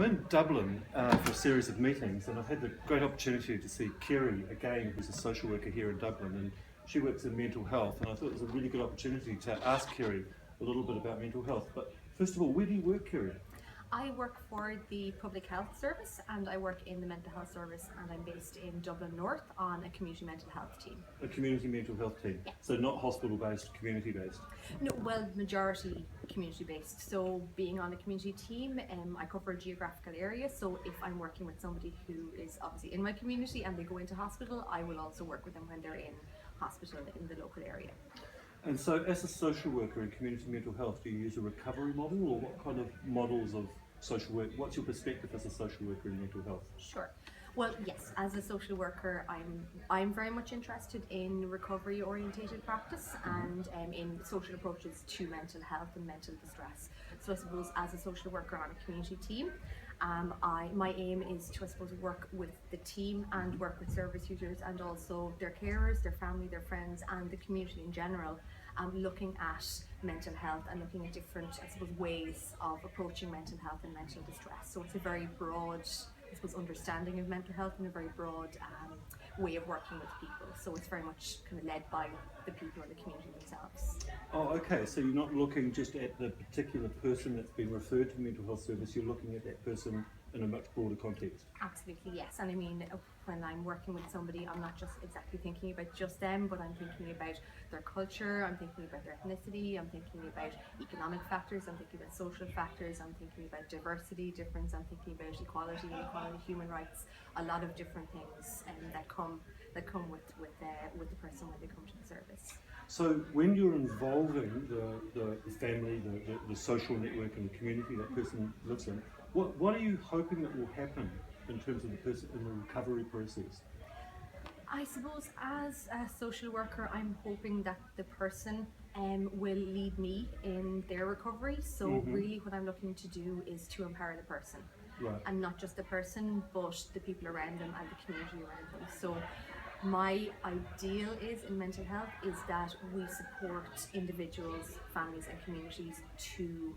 I'm in Dublin for a series of meetings, and I've had the great opportunity to see Kerry again, who's a social worker here in Dublin, and she works in mental health, and I thought it was a really good opportunity to ask Kerry a little bit about mental health. But first of all, where do you work, Kerry? I work for the Public Health Service and I work in the Mental Health Service, and I'm based in Dublin North on a community mental health team. A community mental health team? Yeah. So not hospital-based, community-based? No, well, majority community based. So being on a community team, I cover a geographical area, so if I'm working with somebody who is obviously in my community and they go into hospital, I will also work with them when they're in hospital in the local area. And so as a social worker in community mental health, do you use a recovery model, or what kind of models of social work, what's your perspective as a social worker in mental health? Sure. Well, yes, as a social worker, I'm very much interested in recovery orientated practice and in social approaches to mental health and mental distress. So I suppose as a social worker on a community team, my aim is to, I suppose, work with the team and work with service users and also their carers, their family, their friends, and the community in general, looking at mental health and looking at different, I suppose, ways of approaching mental health and mental distress. So it's a very broad, I suppose, understanding of mental health and a very broad way of working with people. So it's very much kind of led by the people in the community themselves. Oh, okay. So you're not looking just at the particular person that's been referred to mental health service, you're looking at that person in a much broader context. Absolutely, yes. And I mean, when I'm working with somebody, I'm not just exactly thinking about just them, but I'm thinking about their culture, I'm thinking about their ethnicity, I'm thinking about economic factors, I'm thinking about social factors, I'm thinking about diversity, difference, I'm thinking about equality, inequality, human rights, a lot of different things that come with the person when they come to the service. So when you're involving the family, the social network and the community that person lives in, what are you hoping that will happen in terms of the person in the recovery process? I suppose as a social worker, I'm hoping that the person will lead me in their recovery. So really what I'm looking to do is to empower the person. Right. And not just the person, but the people around them and the community around them. So my ideal is in mental health is that we support individuals, families and communities to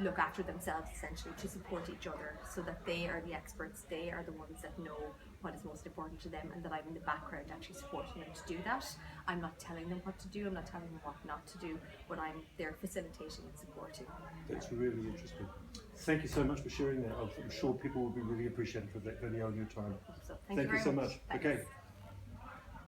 look after themselves, essentially, to support each other, so that they are the experts, they are the ones that know what is most important to them, and that I'm in the background actually supporting them to do that. I'm not telling them what to do, I'm not telling them what not to do, but I'm there facilitating and supporting. That's really interesting. Thank you so much for sharing that. I'm sure people will be really appreciative of that video and your time. So thank you very so much. much. Thanks. Okay.